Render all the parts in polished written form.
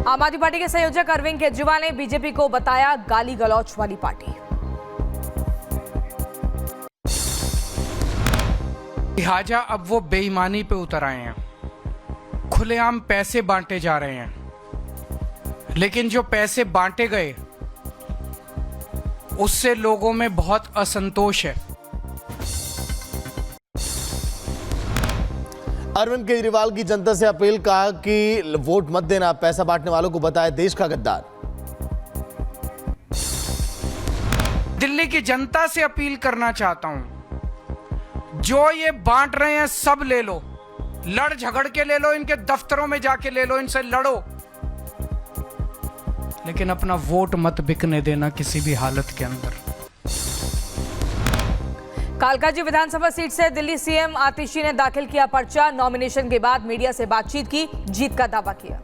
आम आदमी पार्टी के संयोजक अरविंद केजरीवाल ने बीजेपी को बताया गाली गलौच वाली पार्टी। लिहाजा अब वो बेईमानी पे उतर आए हैं, खुलेआम पैसे बांटे जा रहे हैं, लेकिन जो पैसे बांटे गए उससे लोगों में बहुत असंतोष है। अरविंद केजरीवाल की जनता से अपील, कहा कि वोट मत देना, पैसा बांटने वालों को बताया देश का गद्दार। दिल्ली की जनता से अपील करना चाहता हूं, जो ये बांट रहे हैं सब ले लो, लड़ झगड़ के ले लो, इनके दफ्तरों में जाके ले लो, इनसे लड़ो, लेकिन अपना वोट मत बिकने देना किसी भी हालत के अंदर। कालकाजी विधानसभा सीट से दिल्ली सीएम आतिशी ने दाखिल किया पर्चा। नॉमिनेशन के बाद मीडिया से बातचीत की, जीत का दावा किया।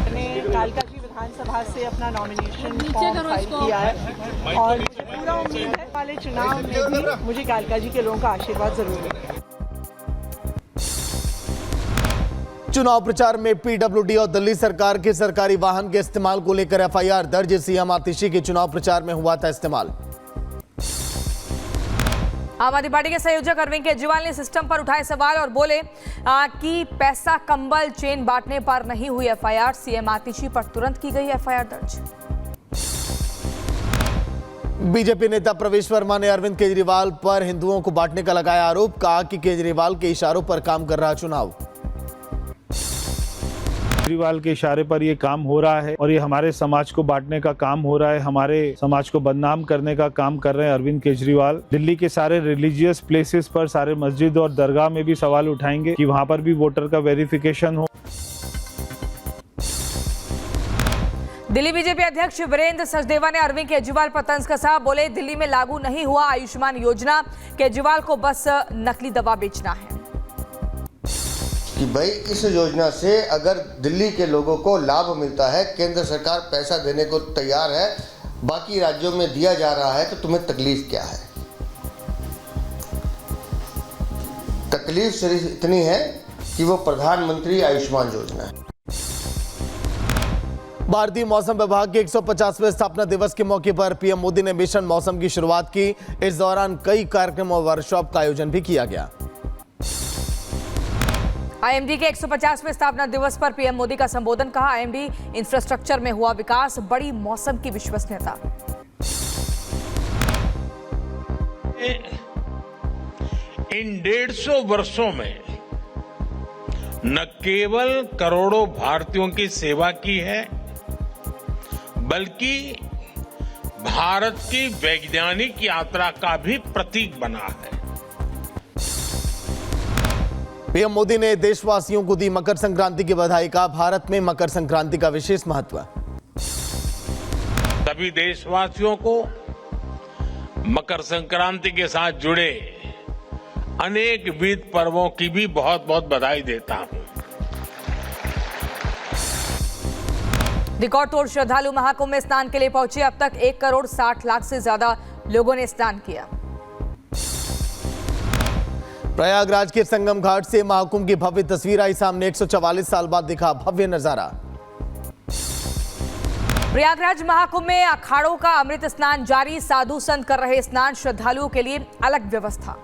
मैंने कालकाजी विधानसभा से अपना नॉमिनेशन फॉर्म फाइल किया है और मुझे पूरा उम्मीद है वाले चुनाव में भी मुझे कालकाजी के लोगों का आशीर्वाद जरूर मिलेगा। चुनाव प्रचार में पीडब्ल्यूडी और दिल्ली सरकार के सरकारी वाहन के इस्तेमाल को लेकर एफआईआर दर्ज। सीएम आतिशी के चुनाव प्रचार में हुआ था इस्तेमाल। आम आदमी पार्टी के संयोजक अरविंद केजरीवाल ने सिस्टम पर उठाए सवाल और बोले कि पैसा कंबल चेन बांटने पर नहीं हुई एफआईआर। सीएम आतिशी पर तुरंत की गई एफआईआर दर्ज। बीजेपी नेता प्रवेश वर्मा ने अरविंद केजरीवाल पर हिंदुओं को बांटने का लगाया आरोप। कहा कि केजरीवाल के इशारों पर काम कर रहा चुनाव। केजरीवाल के इशारे पर ये काम हो रहा है और ये हमारे समाज को बांटने का काम हो रहा है, हमारे समाज को बदनाम करने का काम कर रहे हैं अरविंद केजरीवाल। दिल्ली के सारे रिलीजियस प्लेसेस पर, सारे मस्जिद और दरगाह में भी सवाल उठाएंगे कि वहां पर भी वोटर का वेरिफिकेशन हो। दिल्ली बीजेपी अध्यक्ष वीरेंद्र सचदेवा ने अरविंद केजरीवाल पर तंज कसा। बोले दिल्ली में लागू नहीं हुआ आयुष्मान योजना, केजरीवाल को बस नकली दवा बेचना है। कि भाई इस योजना से अगर दिल्ली के लोगों को लाभ मिलता है, केंद्र सरकार पैसा देने को तैयार है, बाकी राज्यों में दिया जा रहा है, तो तुम्हें तकलीफ क्या है? तकलीफ सिर्फ इतनी है कि वो प्रधानमंत्री आयुष्मान योजना है। भारतीय मौसम विभाग के 150वें स्थापना दिवस के मौके पर पीएम मोदी ने मिशन मौसम की शुरुआत की। इस दौरान कई कार्यक्रम और वर्कशॉप का आयोजन भी किया गया। आईएमडी के 150वें स्थापना दिवस पर पीएम मोदी का संबोधन। कहा आईएमडी इंफ्रास्ट्रक्चर में हुआ विकास, बड़ी मौसम की विश्वसनीयता। इन 150 वर्षों में न केवल करोड़ों भारतीयों की सेवा की है, बल्कि भारत की वैज्ञानिक यात्रा का भी प्रतीक बना है। पीएम मोदी ने देशवासियों को दी मकर संक्रांति की बधाई। का भारत में मकर संक्रांति का विशेष महत्व। सभी देशवासियों को मकर संक्रांति के साथ जुड़े अनेक विविध पर्वों की भी बहुत बहुत बधाई देता हूं। रिकॉर्ड तोड़ श्रद्धालु महाकुंभ में स्नान के लिए पहुंचे। अब तक 1 करोड़ 60 लाख से ज्यादा लोगों ने स्नान किया। प्रयागराज के संगम घाट से महाकुंभ की भव्य तस्वीर आई सामने। 144 साल बाद दिखा भव्य नजारा। प्रयागराज महाकुंभ में अखाड़ों का अमृत स्नान जारी। साधु संत कर रहे स्नान, श्रद्धालुओं के लिए अलग व्यवस्था।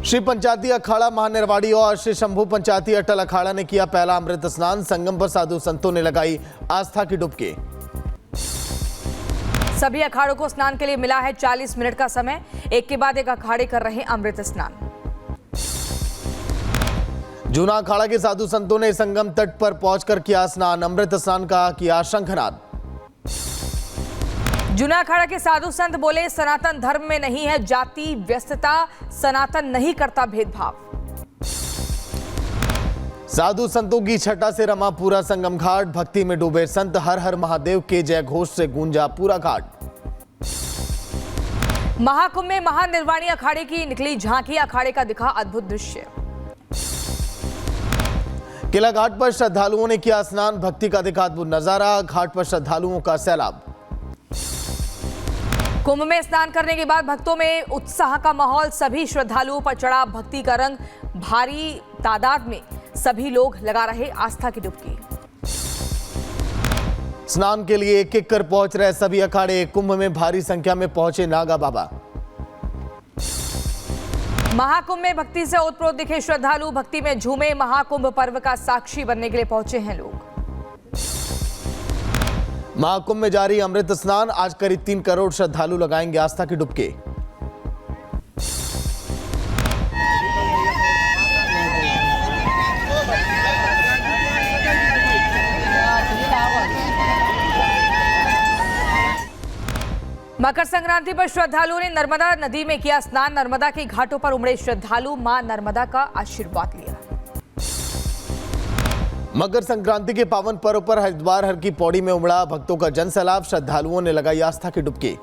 श्री पंचायती अखाड़ा महानिर्वाड़ी और श्री शंभू पंचायती अटल अखाड़ा ने किया पहला अमृत स्नान। संगम पर साधु संतों ने लगाई आस्था की डुबकी। सभी अखाड़ों को स्नान के लिए मिला है 40 मिनट का समय। एक के बाद एक अखाड़े कर रहे अमृत स्नान। जूना अखाड़ा के साधु संतों ने संगम तट पर पहुंचकर किया स्नान। अमृत स्नान का किया शंखनाद। जूना अखाड़ा के साधु संत बोले सनातन धर्म में नहीं है जाति व्यस्तता, सनातन नहीं करता भेदभाव। साधु संतों की छटा से रमा पूरा संगम घाट। भक्ति में डूबे संत, हर हर महादेव के जय घोष से गूंजा पूरा घाट। महाकुंभ में महानिर्वाणी अखाड़े की निकली झांकी। अखाड़े का दिखा अद्भुत दृश्य। किला घाट पर श्रद्धालुओं ने किया स्नान। भक्ति का दिखा अद्भुत नजारा। घाट पर श्रद्धालुओं का सैलाब। कुंभ में स्नान करने के बाद भक्तों में उत्साह का माहौल। सभी श्रद्धालुओं पर चढ़ा भक्ति का रंग। भारी तादाद में सभी लोग लगा रहे आस्था की डुबकी। स्नान के लिए एक एक कर पहुंच रहे सभी अखाड़े, कुंभ में भारी संख्या में पहुंचे नागा बाबा। महाकुंभ में भक्ति से ओतप्रोत दिखे श्रद्धालु, भक्ति में झूमे, महाकुंभ पर्व का साक्षी बनने के लिए पहुंचे हैं लोग। महाकुंभ में जारी अमृत स्नान, आज करीब 3 करोड़ श्रद्धालु लगाएंगे आस्था की डुबकी। मकर संक्रांति पर श्रद्धालुओं ने नर्मदा नदी में किया स्नान, नर्मदा के घाटों पर उमड़े श्रद्धालु, मां नर्मदा का आशीर्वाद लिया। मकर संक्रांति के पावन पर्व पर हरिद्वार हर की पौड़ी में उमड़ा भक्तों का जनसैलाब, श्रद्धालुओं ने लगाई आस्था की डुबकी।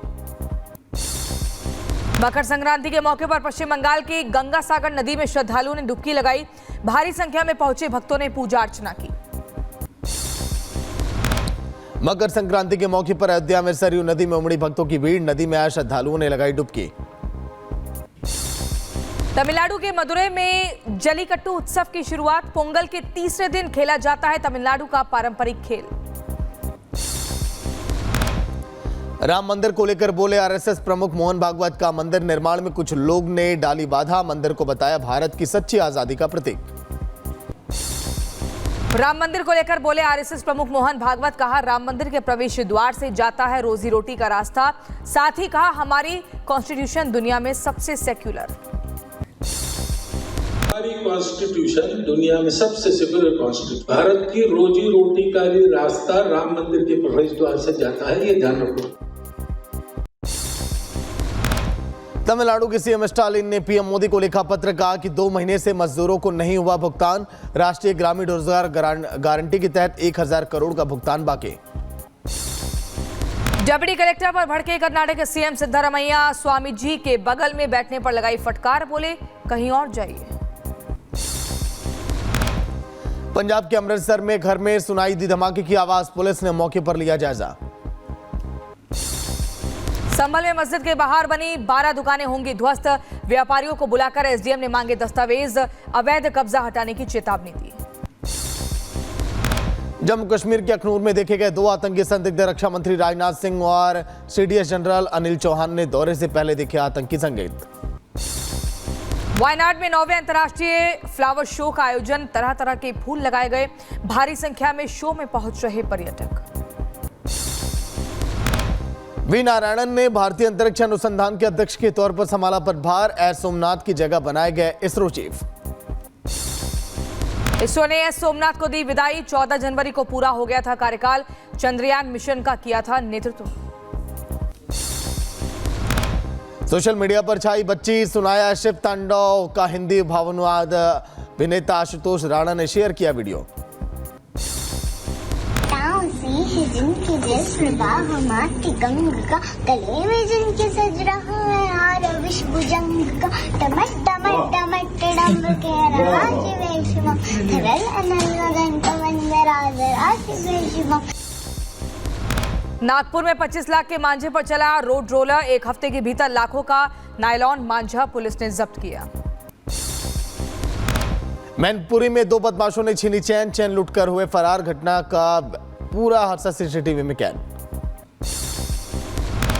मकर संक्रांति के मौके पर पश्चिम बंगाल की गंगा सागर नदी में श्रद्धालुओं ने डुबकी लगाई, भारी संख्या में पहुंचे भक्तों ने पूजा अर्चना की। मकर संक्रांति के मौके पर अयोध्या में सरयू नदी में उमड़ी भक्तों की भीड़, नदी में आए श्रद्धालुओं ने लगाई डुबकी। तमिलनाडु के मदुरै में जलीकट्टू उत्सव की शुरुआत, पोंगल के तीसरे दिन खेला जाता है तमिलनाडु का पारंपरिक खेल। राम मंदिर को लेकर बोले आरएसएस प्रमुख मोहन भागवत का, मंदिर निर्माण में कुछ लोग ने डाली बाधा, मंदिर को बताया भारत की सच्ची आजादी का प्रतीक। राम मंदिर को लेकर बोले आरएसएस प्रमुख मोहन भागवत, कहा राम मंदिर के प्रवेश द्वार से जाता है रोजी रोटी का रास्ता, साथ ही कहा हमारी कॉन्स्टिट्यूशन दुनिया में सबसे सेक्युलर। हमारी कॉन्स्टिट्यूशन दुनिया में सबसे सेक्युलर कॉन्स्टिट्यूशन, भारत की रोजी रोटी का भी रास्ता राम मंदिर के प्रवेश द्वार से जाता है, ये ध्यान रखो। तमिलनाडु के सीएम स्टालिन ने पीएम मोदी को लिखा पत्र, कहा कि 2 महीने से मजदूरों को नहीं हुआ भुगतान, राष्ट्रीय ग्रामीण रोजगार गारंटी के तहत 1000 करोड़ का भुगतान बाकी। डिप्टी कलेक्टर पर भड़के कर्नाटक के सीएम सिद्धारमैया, स्वामी जी के बगल में बैठने पर लगाई फटकार, बोले कहीं और जाइए। पंजाब के अमृतसर में घर में सुनाई दी धमाके की आवाज, पुलिस ने मौके पर लिया जायजा। संभल में मस्जिद के बाहर बनी 12 दुकानें होंगी ध्वस्त, व्यापारियों को बुलाकर एसडीएम ने मांगे दस्तावेज, अवैध कब्जा हटाने की चेतावनी दी। जम्मू कश्मीर के अखनूर में देखे गए 2 आतंकी संदिग्ध, रक्षा मंत्री राजनाथ सिंह और सीडीएस जनरल अनिल चौहान ने दौरे से पहले देखे आतंकी संदिग्ध। वायनाड में 9वें अंतर्राष्ट्रीय फ्लावर शो का आयोजन, तरह तरह के फूल लगाए गए, भारी संख्या में शो में पहुंच रहे पर्यटक। वी नारायणन ने भारतीय अंतरिक्ष अनुसंधान के अध्यक्ष के तौर पर संभाला पदभार, एयर सोमनाथ की जगह बनाए गए इसरो चीफ। इसरो ने एस सोमनाथ को दी विदाई, 14 जनवरी को पूरा हो गया था कार्यकाल, चंद्रयान मिशन का किया था नेतृत्व। सोशल मीडिया पर छाई बच्ची, सुनाया शिव तांडव का हिंदी भावानुवाद, अभिनेता आशुतोष राणा ने शेयर किया वीडियो। जिनकी जैसे बाहुमाती गंग का, गले में जिनके सज रहा है हार विश्वभुजंग का, टमट टमट टमट डम के राजवेशम, धरल अनल घंट वंदराज राजवेशम। नागपुर में 25 लाख के मांझे पर चला रोड रोलर, 1 हफ्ते के भीतर लाखों का नायलॉन मांझा पुलिस ने जब्त किया। मैनपुरी में 2 बदमाशों ने छीनी चैन लूटकर हुए फरार, घटना का पूरा हादसा सीसीटीवी में कैद।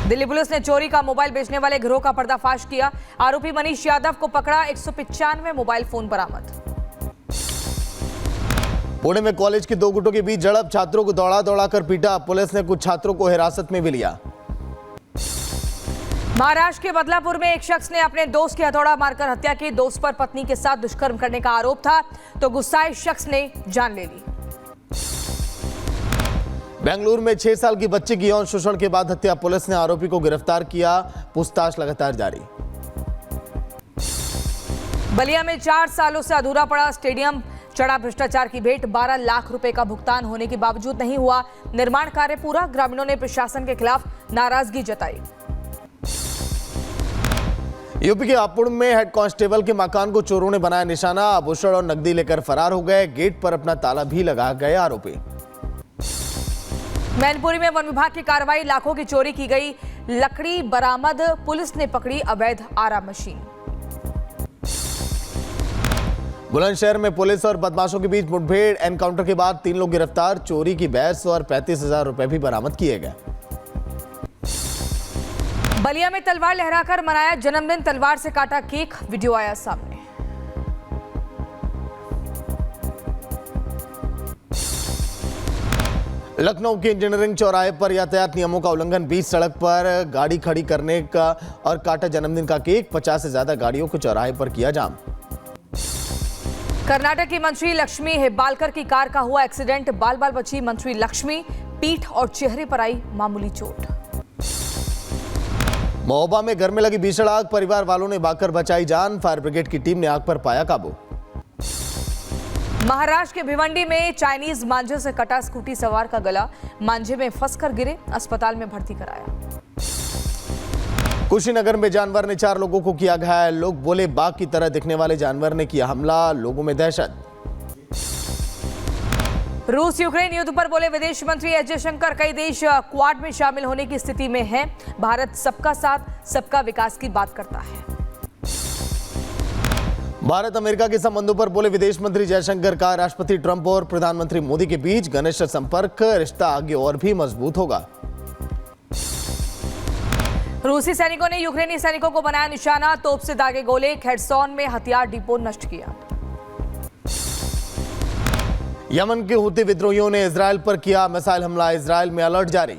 दिल्ली पुलिस ने चोरी का मोबाइल बेचने वाले गिरोह का पर्दाफाश किया, आरोपी मनीष यादव को पकड़ा, 195 मोबाइल फोन बरामद। पुणे में कॉलेज के 2 गुटों के बीच झड़प, छात्रों को दौड़ा कर पीटा, पुलिस ने कुछ छात्रों को हिरासत में भी लिया। महाराष्ट्र के बदलापुर में एक शख्स ने अपने दोस्त की हथौड़ा मारकर हत्या की, दोस्त पर पत्नी के साथ दुष्कर्म करने का आरोप था तो गुस्साए शख्स ने जान ले ली। बेंगलुरु में 6 साल की बच्ची की यौन शोषण के बाद हत्या, पुलिस ने आरोपी को गिरफ्तार किया, पूछताछ लगातार जारी। बलिया में 4 सालों से अधूरा पड़ा स्टेडियम, चढ़ा भ्रष्टाचार की भेंट, 12 लाख रुपए का भुगतान होने के बावजूद नहीं हुआ निर्माण कार्य पूरा, ग्रामीणों ने प्रशासन के खिलाफ नाराजगी जताई। यूपी के हापुड़ में हेड कांस्टेबल के मकान को चोरों ने बनाया निशाना, आभूषण और नकदी लेकर फरार हो गए, गेट पर अपना ताला भी लगा गए आरोपी। मैनपुरी में वन विभाग की कार्रवाई, लाखों की चोरी की गई, लकड़ी बरामद, पुलिस ने पकड़ी अवैध आरा मशीन। बुलंदशहर में पुलिस और बदमाशों के बीच मुठभेड़, एनकाउंटर के बाद 3 लोग गिरफ्तार, चोरी की बहस और 35,000 रुपए भी बरामद किए गए। बलिया में तलवार लहराकर मनाया जन्मदिन, तलवार से काटा केक, वीडियो आया सामने। लखनऊ के इंजीनियरिंग चौराहे पर यातायात नियमों का उल्लंघन, बीच सड़क पर गाड़ी खड़ी करने का और काटा जन्मदिन का केक, 50 से ज्यादा गाड़ियों को चौराहे पर किया जाम। कर्नाटक की मंत्री लक्ष्मी हेब्बालकर की कार का हुआ एक्सीडेंट, बाल बाल बची मंत्री लक्ष्मी, पीठ और चेहरे पर आई मामूली चोट। महोबा में घर में लगी भीषण आग, परिवार वालों ने भागकर बचाई जान, फायर ब्रिगेड की टीम ने आग पर पाया काबू। महाराष्ट्र के भिवंडी में चाइनीज मांझे से कटा स्कूटी सवार का गला, मांझे में फंसकर गिरे, अस्पताल में भर्ती कराया। कुशीनगर में जानवर ने 4 लोगों को किया घायल, लोग बोले बाघ की तरह दिखने वाले जानवर ने किया हमला, लोगों में दहशत। रूस यूक्रेन युद्ध पर बोले विदेश मंत्री एस जयशंकर, कई देश क्वाड में शामिल होने की स्थिति में हैं, भारत सबका साथ सबका विकास की बात करता है। भारत अमेरिका के संबंधों पर बोले विदेश मंत्री जयशंकर का राष्ट्रपति ट्रंप और प्रधानमंत्री मोदी के बीच घनिष्ठ संपर्क, रिश्ता आगे और भी मजबूत होगा। रूसी सैनिकों ने यूक्रेनी सैनिकों को बनाया निशाना, तोप से दागे गोले, खेरसौन में हथियार डिपो नष्ट किया। यमन के हूती विद्रोहियों ने इजरायल पर किया मिसाइल हमला, इजरायल में अलर्ट जारी।